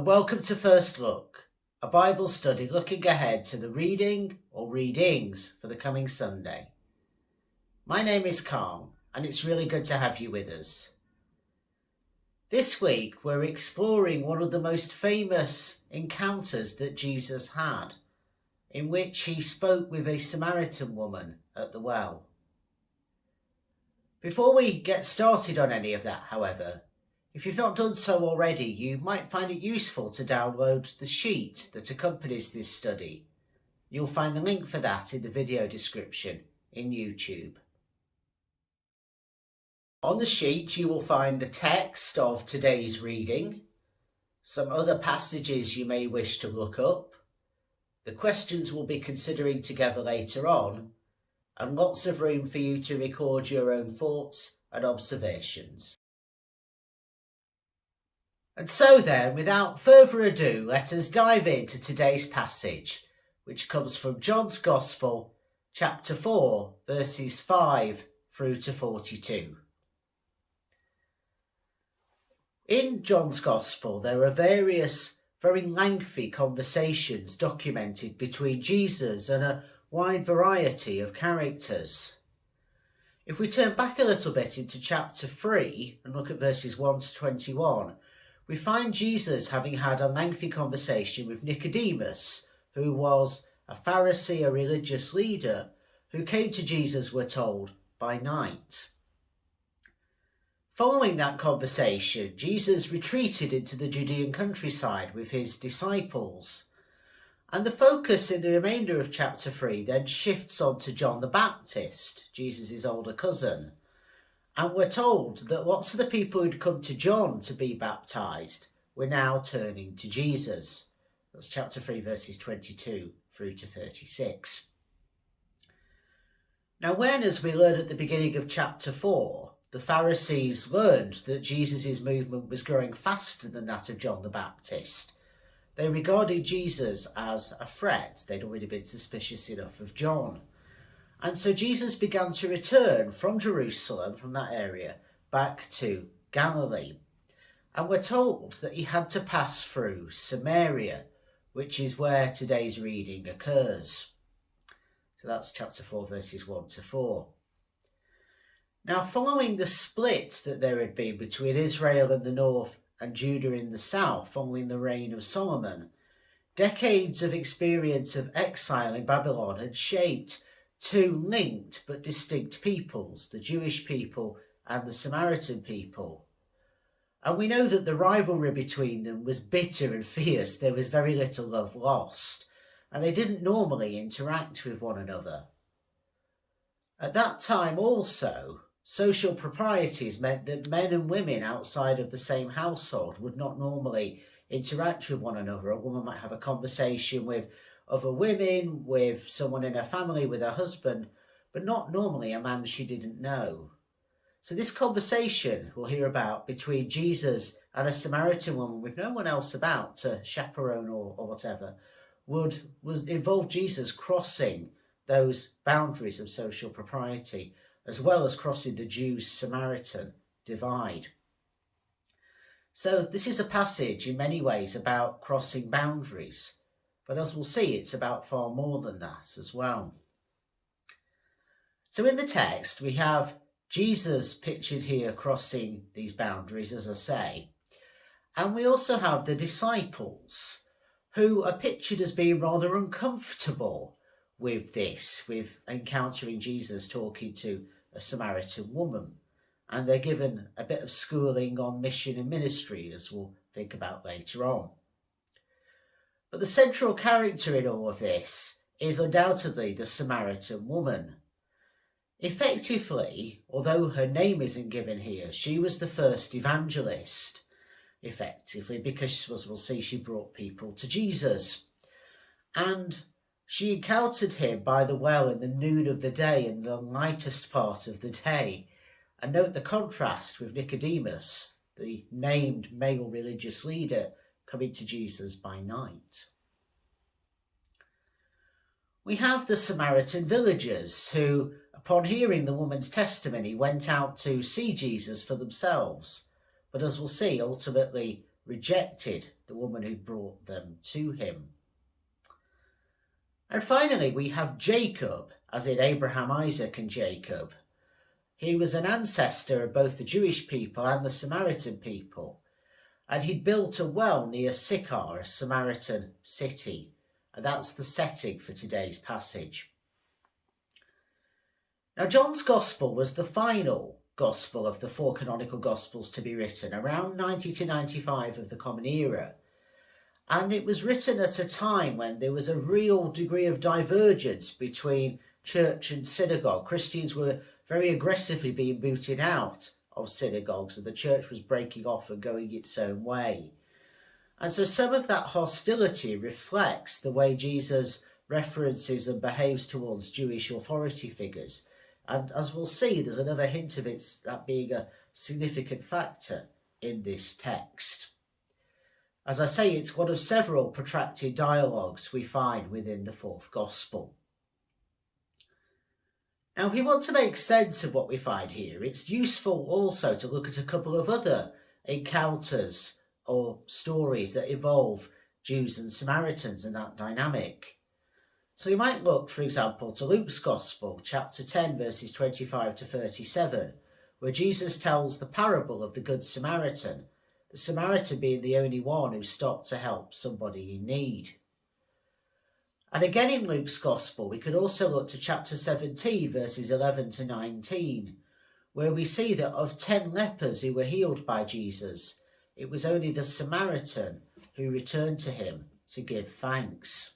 and welcome to First Look, a Bible study looking ahead to the reading or readings for the coming Sunday. My name is Carl, and it's really good to have you with us. This week we're exploring one of the most famous encounters that Jesus had, in which he spoke with a Samaritan woman at the well. Before we get started on any of that, however, if you've not done so already, you might find it useful to download the sheet that accompanies this study. You'll find the link for that in the video description in YouTube. On the sheet you will find the text of today's reading, some other passages you may wish to look up, the questions we'll be considering together later on, and lots of room for you to record your own thoughts and observations. And so then, without further ado, let us dive into today's passage, which comes from John's Gospel, chapter 4, verses 5 through to 42. In John's Gospel, there are various very lengthy conversations documented between Jesus and a wide variety of characters. If we turn back a little bit into chapter 3 and look at verses 1 to 21, we find Jesus having had a lengthy conversation with Nicodemus, who was a Pharisee, a religious leader, who came to Jesus, we're told, by night. Following that conversation, Jesus retreated into the Judean countryside with his disciples. And the focus in the remainder of chapter 3 then shifts on to John the Baptist, Jesus' older cousin. And we're told that lots of the people who'd come to John to be baptised were now turning to Jesus. That's chapter 3, verses 22 through to 36. Now when, as we learn at the beginning of chapter 4, the Pharisees learned that Jesus' movement was growing faster than that of John the Baptist, they regarded Jesus as a threat. They'd already been suspicious enough of John. And so Jesus began to return from Jerusalem, from that area, back to Galilee. And we're told that he had to pass through Samaria, which is where today's reading occurs. So that's chapter 4, verses 1 to 4. Now, following the split that there had been between Israel in the north and Judah in the south following the reign of Solomon, decades of experience of exile in Babylon had shaped two linked but distinct peoples, the Jewish people and the Samaritan people. And we know that the rivalry between them was bitter and fierce. There was very little love lost, and they didn't normally interact with one another. At that time also, social proprieties meant that men and women outside of the same household would not normally interact with one another. A woman might have a conversation with other women, with someone in her family, with her husband, but not normally a man she didn't know. So this conversation we'll hear about between Jesus and a Samaritan woman with no one else about to chaperone or whatever would involve Jesus crossing those boundaries of social propriety, as well as crossing the Jews-Samaritan divide. So this is a passage in many ways about crossing boundaries, but as we'll see, it's about far more than that as well. So in the text, we have Jesus pictured here crossing these boundaries, as I say, and we also have the disciples, who are pictured as being rather uncomfortable with this, with encountering Jesus talking to a Samaritan woman. And they're given a bit of schooling on mission and ministry, as we'll think about later on. But the central character in all of this is undoubtedly the Samaritan woman. Effectively, although her name isn't given here, she was the first evangelist, effectively, because, as we'll see, she brought people to Jesus. And she encountered him by the well in the noon of the day, in the lightest part of the day. And note the contrast with Nicodemus, the named male religious leader, coming to Jesus by night. We have the Samaritan villagers who, upon hearing the woman's testimony, went out to see Jesus for themselves. But as we'll see, ultimately rejected the woman who brought them to him. And finally, we have Jacob, as in Abraham, Isaac and Jacob. He was an ancestor of both the Jewish people and the Samaritan people, and he'd built a well near Sychar, a Samaritan city, and that's the setting for today's passage. Now, John's Gospel was the final Gospel of the four canonical Gospels to be written, around 90 to 95 of the Common Era. And it was written at a time when there was a real degree of divergence between church and synagogue. Christians were very aggressively being booted out of synagogues, and the church was breaking off and going its own way. And so some of that hostility reflects the way Jesus references and behaves towards Jewish authority figures. And as we'll see, there's another hint of that being a significant factor in this text. As I say, it's one of several protracted dialogues we find within the fourth Gospel. Now, if we want to make sense of what we find here, it's useful also to look at a couple of other encounters or stories that involve Jews and Samaritans and that dynamic. So you might look, for example, to Luke's Gospel, chapter 10, verses 25 to 37, where Jesus tells the parable of the Good Samaritan, the Samaritan being the only one who stopped to help somebody in need. And again in Luke's Gospel, we could also look to chapter 17, verses 11 to 19, where we see that of 10 lepers who were healed by Jesus, it was only the Samaritan who returned to him to give thanks.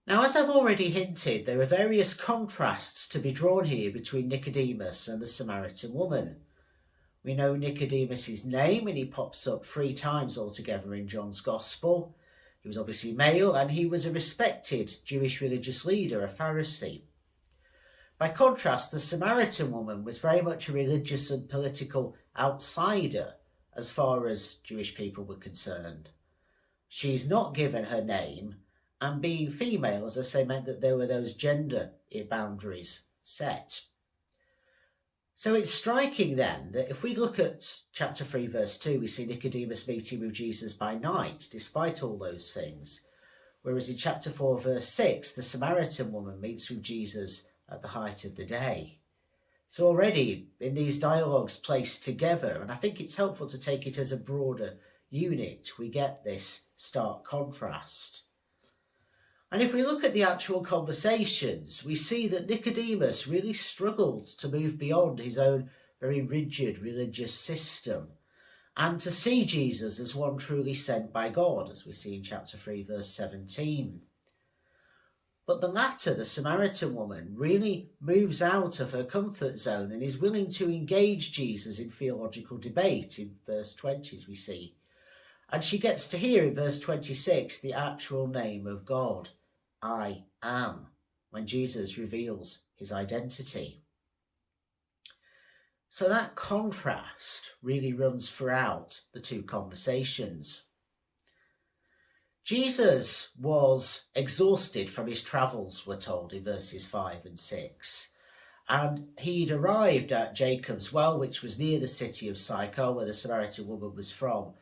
Now, as I've already hinted, there are various contrasts to be drawn here between Nicodemus and the Samaritan woman. We know Nicodemus' name, and he pops up 3 times altogether in John's Gospel. He was obviously male, and he was a respected Jewish religious leader, a Pharisee. By contrast, the Samaritan woman was very much a religious and political outsider as far as Jewish people were concerned. She's not given her name, and being female, as I say, meant that there were those gender boundaries set. So it's striking then that if we look at chapter 3, verse 2, we see Nicodemus meeting with Jesus by night, despite all those things. Whereas in chapter 4, verse 6, the Samaritan woman meets with Jesus at the height of the day. So already in these dialogues placed together, and I think it's helpful to take it as a broader unit, we get this stark contrast. And if we look at the actual conversations, we see that Nicodemus really struggled to move beyond his own very rigid religious system and to see Jesus as one truly sent by God, as we see in chapter 3, verse 17. But the latter, the Samaritan woman, really moves out of her comfort zone and is willing to engage Jesus in theological debate in verse 20, as we see. And she gets to hear in verse 26 the actual name of God, I am, when Jesus reveals his identity. So that contrast really runs throughout the 2 conversations. Jesus was exhausted from his travels, we're told in verses 5 and 6. And he'd arrived at Jacob's well, which was near the city of Sychar, where the Samaritan woman was from.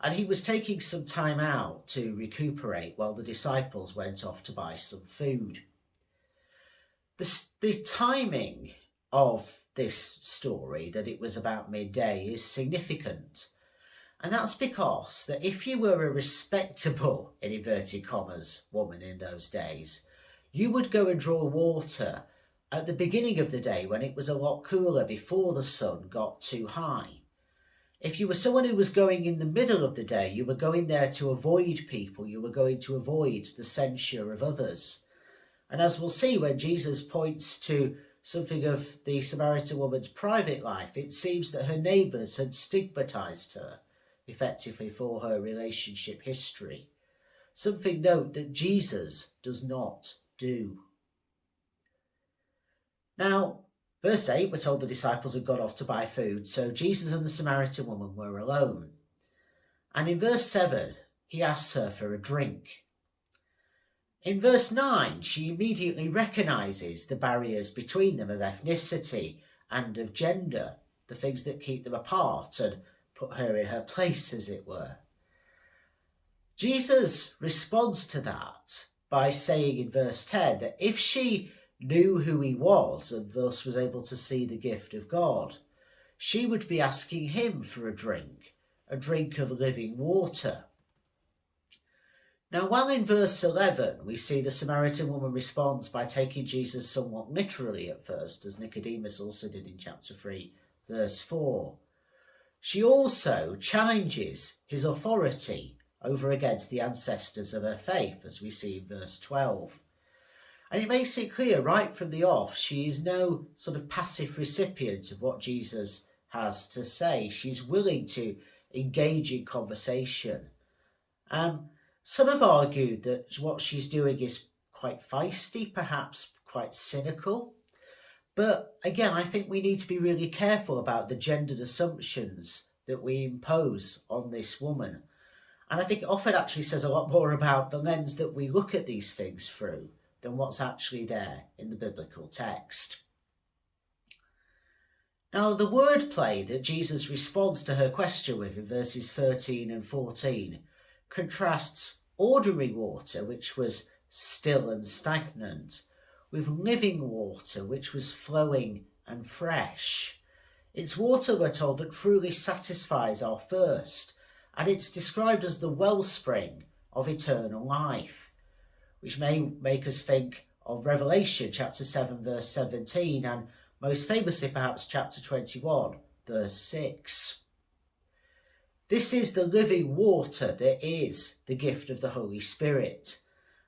And he was taking some time out to recuperate while the disciples went off to buy some food. The timing of this story, that it was about midday, is significant. And that's because that if you were a respectable, in inverted commas, woman in those days, you would go and draw water at the beginning of the day when it was a lot cooler, before the sun got too high. If you were someone who was going in the middle of the day, you were going there to avoid people, you were going to avoid the censure of others. And as we'll see when Jesus points to something of the Samaritan woman's private life, it seems that her neighbours had stigmatised her, effectively, for her relationship history. Something, note, that Jesus does not do. Now, verse 8, we're told the disciples had gone off to buy food, so Jesus and the Samaritan woman were alone. And in verse 7, he asks her for a drink. In verse 9, she immediately recognises the barriers between them of ethnicity and of gender, the things that keep them apart, and put her in her place, as it were. Jesus responds to that by saying in verse 10 that if she knew who he was and thus was able to see the gift of God, she would be asking him for a drink of living water. Now, while in verse 11 we see the Samaritan woman responds by taking Jesus somewhat literally at first, as Nicodemus also did in chapter 3, verse 4, she also challenges his authority over against the ancestors of her faith, as we see in verse 12. And it makes it clear right from the off, she is no sort of passive recipient of what Jesus has to say. She's willing to engage in conversation. Some have argued that what she's doing is quite feisty, perhaps quite cynical. But again, I think we need to be really careful about the gendered assumptions that we impose on this woman. And I think it often actually says a lot more about the lens that we look at these things through than what's actually there in the biblical text. Now, the wordplay that Jesus responds to her question with in verses 13 and 14 contrasts ordinary water, which was still and stagnant, with living water, which was flowing and fresh. It's water, we're told, that truly satisfies our thirst, and it's described as the wellspring of eternal life, which may make us think of Revelation chapter 7 verse 17, and most famously perhaps chapter 21 verse 6. This is the living water that is the gift of the Holy Spirit.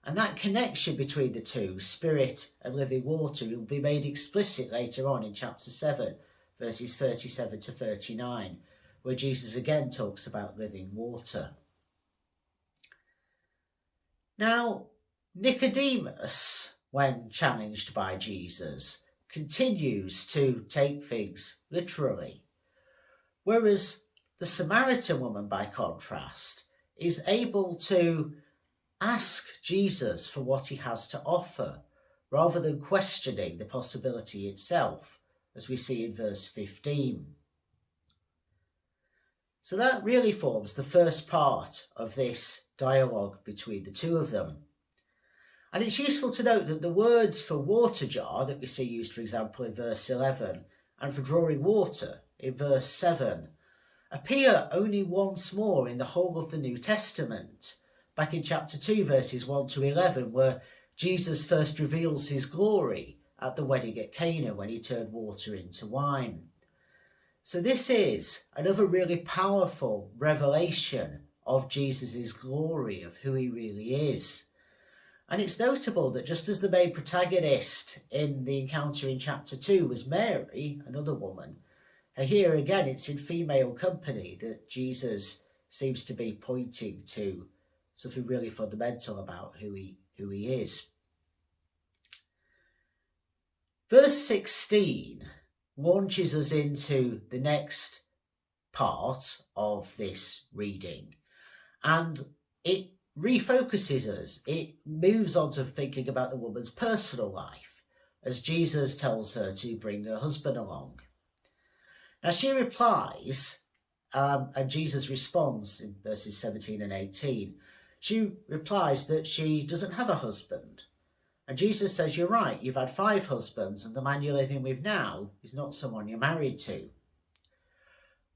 And that connection between the two, spirit and living water, will be made explicit later on in chapter 7, verses 37 to 39, where Jesus again talks about living water. Now, Nicodemus, when challenged by Jesus, continues to take things literally, whereas the Samaritan woman, by contrast, is able to ask Jesus for what he has to offer, rather than questioning the possibility itself, as we see in verse 15. So that really forms the first part of this dialogue between the two of them. And it's useful to note that the words for water jar that we see used, for example, in verse 11, and for drawing water in verse 7, appear only once more in the whole of the New Testament, back in chapter 2, verses 1 to 11, where Jesus first reveals his glory at the wedding at Cana when he turned water into wine. So this is another really powerful revelation of Jesus' glory, of who he really is. And it's notable that just as the main protagonist in the encounter in chapter 2 was Mary, another woman, here again it's in female company that Jesus seems to be pointing to something really fundamental about who he is. Verse 16 launches us into the next part of this reading, and it refocuses us. It moves on to thinking about the woman's personal life, as Jesus tells her to bring her husband along. Now she replies, and Jesus responds in verses 17 and 18. She replies that she doesn't have a husband. And Jesus says, you're right, you've had 5 husbands, and the man you're living with now is not someone you're married to.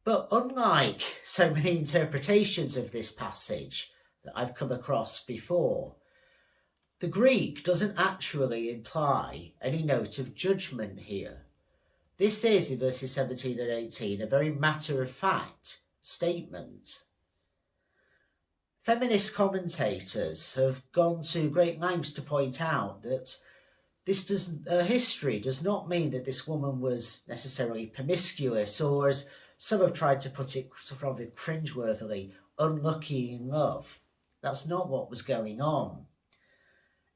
But unlike so many interpretations of this passage that I've come across before, the Greek doesn't actually imply any note of judgment here. This is, in verses 17 and 18, a very matter-of-fact statement. Feminist commentators have gone to great lengths to point out that history does not mean that this woman was necessarily promiscuous, or, as some have tried to put it sort of cringeworthily, unlucky in love. That's not what was going on.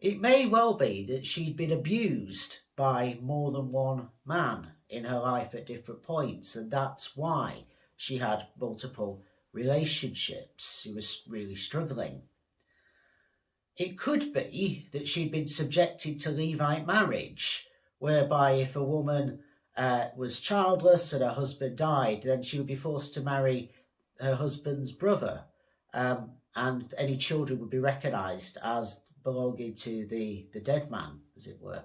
It may well be that she'd been abused by more than one man in her life at different points, and that's why she had multiple relationships. She was really struggling. It could be that she'd been subjected to Levite marriage, whereby if a woman was childless and her husband died, then she would be forced to marry her husband's brother, and any children would be recognised as belonging to the dead man, as it were.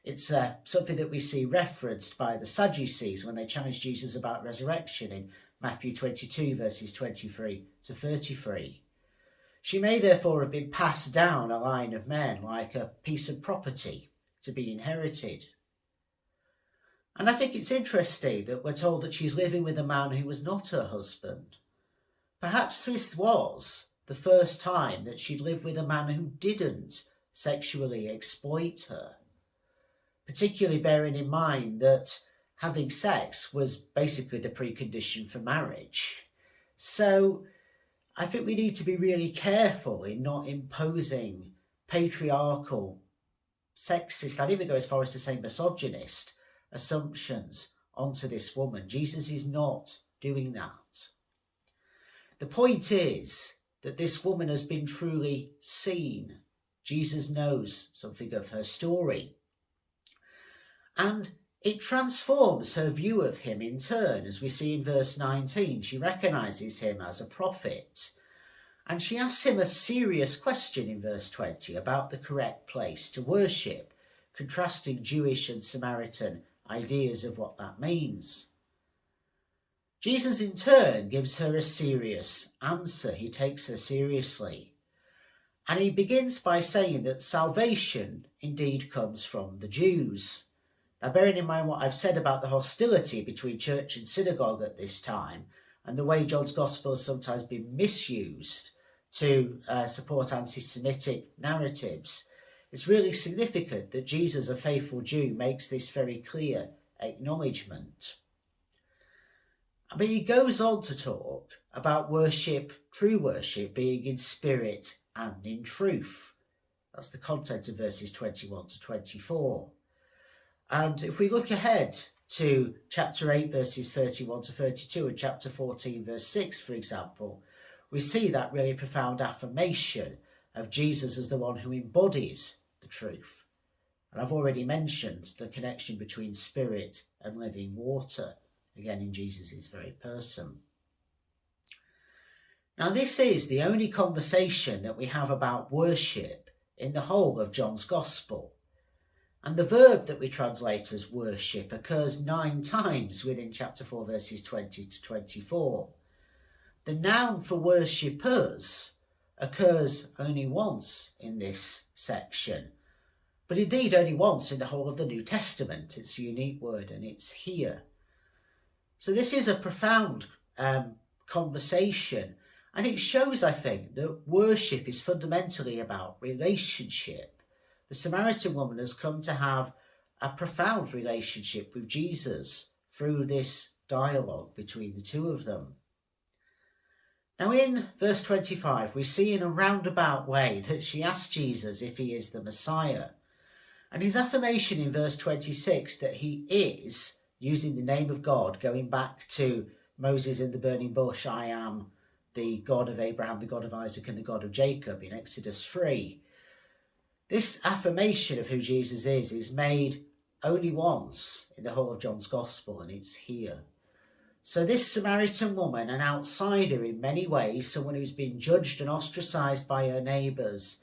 It's something that we see referenced by the Sadducees when they challenged Jesus about resurrection in Matthew 22, verses 23 to 33. She may therefore have been passed down a line of men like a piece of property to be inherited. And I think it's interesting that we're told that she's living with a man who was not her husband. Perhaps this was the first time that she'd lived with a man who didn't sexually exploit her, particularly bearing in mind that having sex was basically the precondition for marriage. So I think we need to be really careful in not imposing patriarchal, sexist, I'd even go as far as to say misogynist, assumptions onto this woman. Jesus is not doing that. The point is that this woman has been truly seen. Jesus knows something of her story. And it transforms her view of him in turn, as we see in verse 19. She recognises him as a prophet. And she asks him a serious question in verse 20 about the correct place to worship, contrasting Jewish and Samaritan ideas of what that means. Jesus in turn gives her a serious answer. He takes her seriously. And he begins by saying that salvation indeed comes from the Jews. Now, bearing in mind what I've said about the hostility between church and synagogue at this time, and the way John's gospel has sometimes been misused to support anti-Semitic narratives, it's really significant that Jesus, a faithful Jew, makes this very clear acknowledgement. But he goes on to talk about worship, true worship, being in spirit and in truth. That's the content of verses 21 to 24. And if we look ahead to chapter 8, verses 31 to 32, and chapter 14, verse 6, for example, we see that really profound affirmation of Jesus as the one who embodies the truth. And I've already mentioned the connection between spirit and living water, again in Jesus' very person. Now, this is the only conversation that we have about worship in the whole of John's Gospel. And the verb that we translate as worship occurs 9 times within chapter 4, verses 20 to 24. The noun for worshippers occurs only once in this section, but indeed only once in the whole of the New Testament. It's a unique word, and it's here. So this is a profound conversation, and it shows, I think, that worship is fundamentally about relationship. The Samaritan woman has come to have a profound relationship with Jesus through this dialogue between the two of them. Now in verse 25, we see in a roundabout way that she asks Jesus if he is the Messiah. And his affirmation in verse 26 that he is, using the name of God, going back to Moses in the burning bush, I am the God of Abraham, the God of Isaac, and the God of Jacob in Exodus 3. This affirmation of who Jesus is made only once in the whole of John's Gospel, and it's here. So this Samaritan woman, an outsider in many ways, someone who's been judged and ostracised by her neighbours,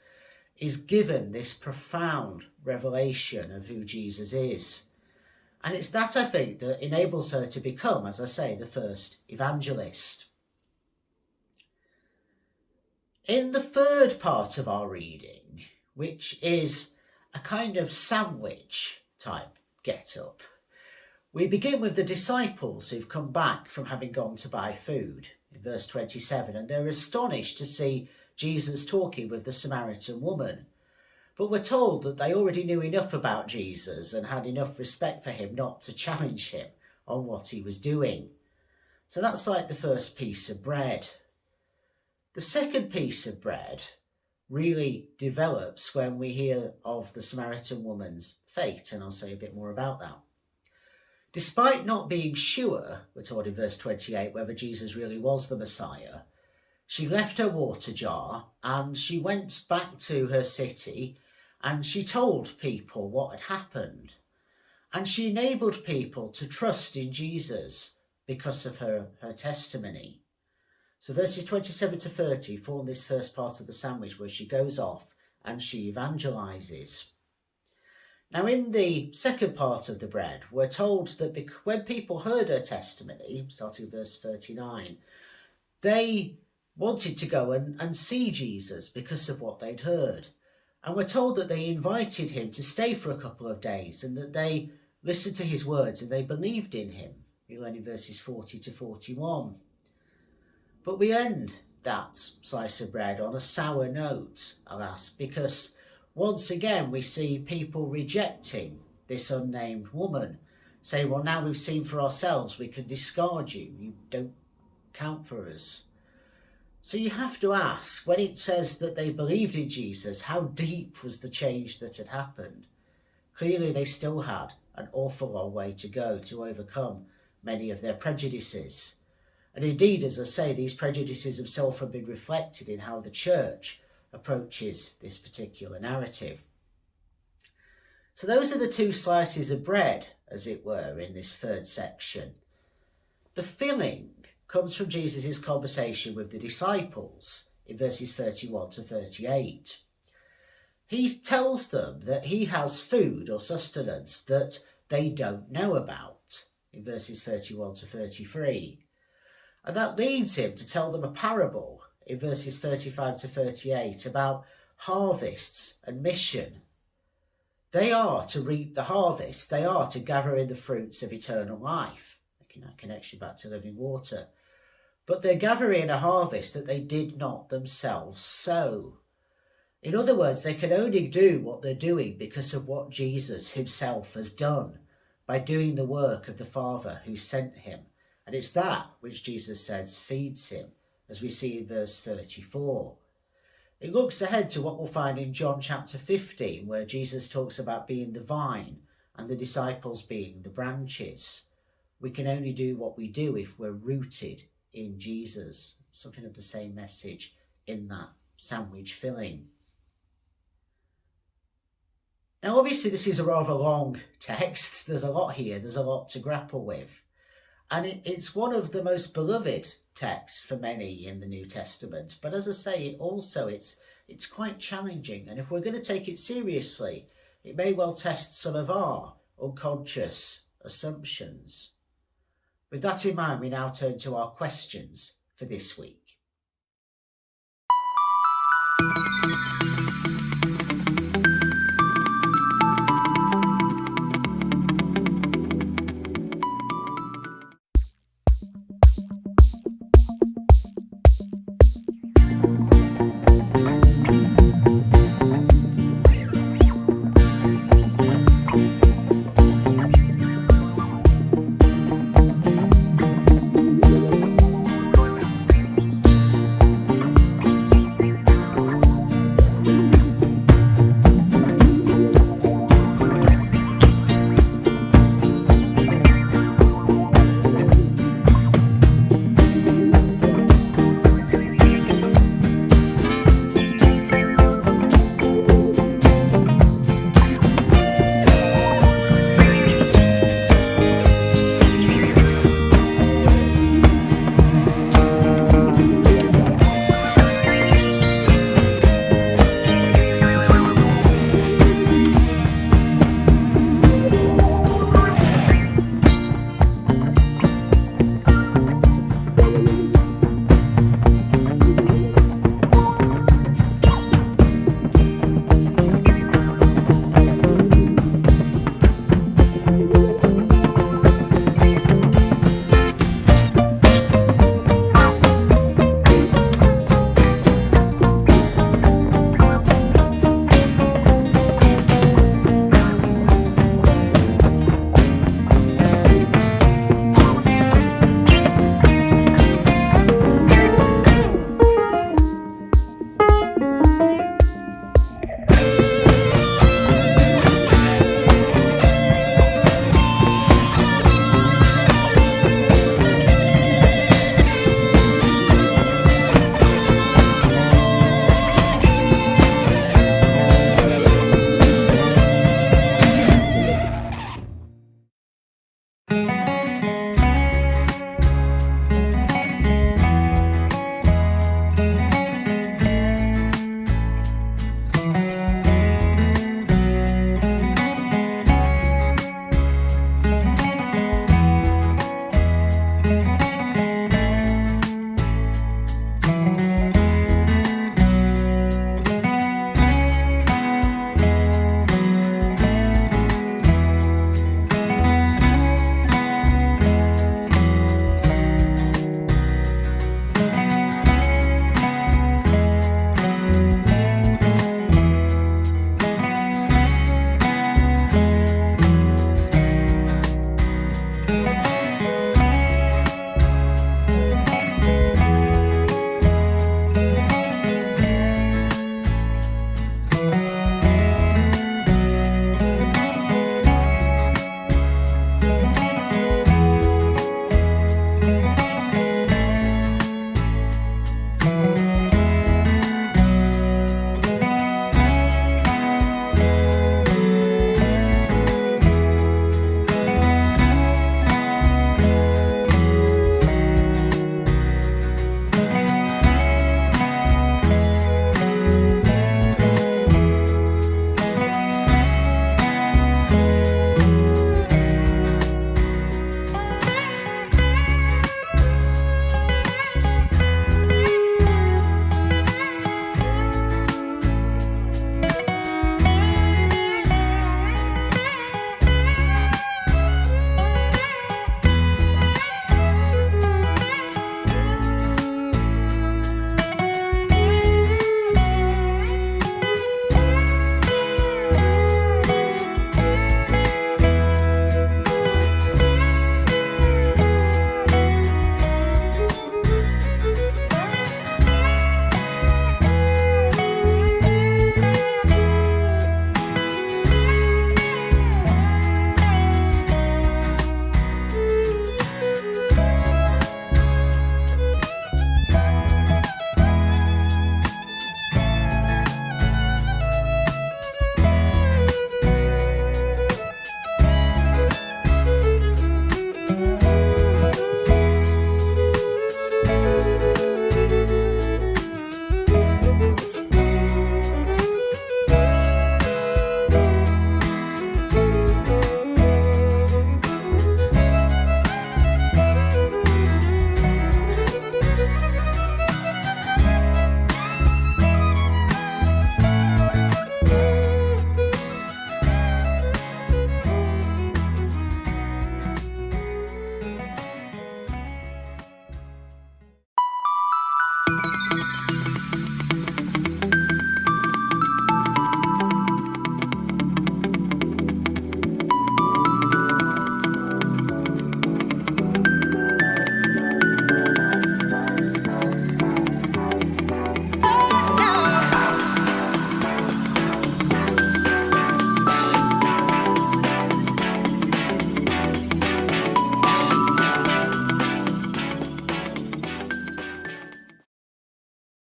is given this profound revelation of who Jesus is. And it's that, I think, that enables her to become, as I say, the first evangelist. In the third part of our reading, which is a kind of sandwich type get-up, we begin with the disciples who've come back from having gone to buy food, in verse 27, and they're astonished to see Jesus talking with the Samaritan woman. But we're told that they already knew enough about Jesus and had enough respect for him not to challenge him on what he was doing. So that's like the first piece of bread. The second piece of bread really develops when we hear of the Samaritan woman's fate, and I'll say a bit more about that. Despite not being sure, we're told in verse 28, whether Jesus really was the Messiah, she left her water jar and she went back to her city and she told people what had happened. And she enabled people to trust in Jesus because of her testimony. So verses 27 to 30 form this first part of the sandwich where she goes off and she evangelises. Now in the second part of the bread, we're told that when people heard her testimony, starting with verse 39, they wanted to go and see Jesus because of what they'd heard. And we're told that they invited him to stay for a couple of days and that they listened to his words and they believed in him. You learn in verses 40 to 41. But we end that slice of bread on a sour note, alas, because once again we see people rejecting this unnamed woman, saying, well, now we've seen for ourselves, we can discard you, you don't count for us. So you have to ask, when it says that they believed in Jesus, how deep was the change that had happened? Clearly they still had an awful long way to go to overcome many of their prejudices. And indeed, as I say, these prejudices themselves have been reflected in how the church approaches this particular narrative. So those are the two slices of bread, as it were, in this third section. The filling comes from Jesus' conversation with the disciples in verses 31 to 38. He tells them that he has food or sustenance that they don't know about in verses 31 to 33. And that leads him to tell them a parable in verses 35 to 38 about harvests and mission. They are to reap the harvest. They are to gather in the fruits of eternal life, making that connection back to living water. But they're gathering a harvest that they did not themselves sow. In other words, they can only do what they're doing because of what Jesus himself has done by doing the work of the Father who sent him. And it's that which Jesus says feeds him, as we see in verse 34. It looks ahead to what we'll find in John chapter 15, where Jesus talks about being the vine and the disciples being the branches. We can only do what we do if we're rooted in Jesus. Something of the same message in that sandwich filling. Now, obviously, this is a rather long text. There's a lot here. There's a lot to grapple with. And it's one of the most beloved texts for many in the New Testament. But as I say, it's quite challenging. And if we're going to take it seriously, it may well test some of our unconscious assumptions. With that in mind, we now turn to our questions for this week.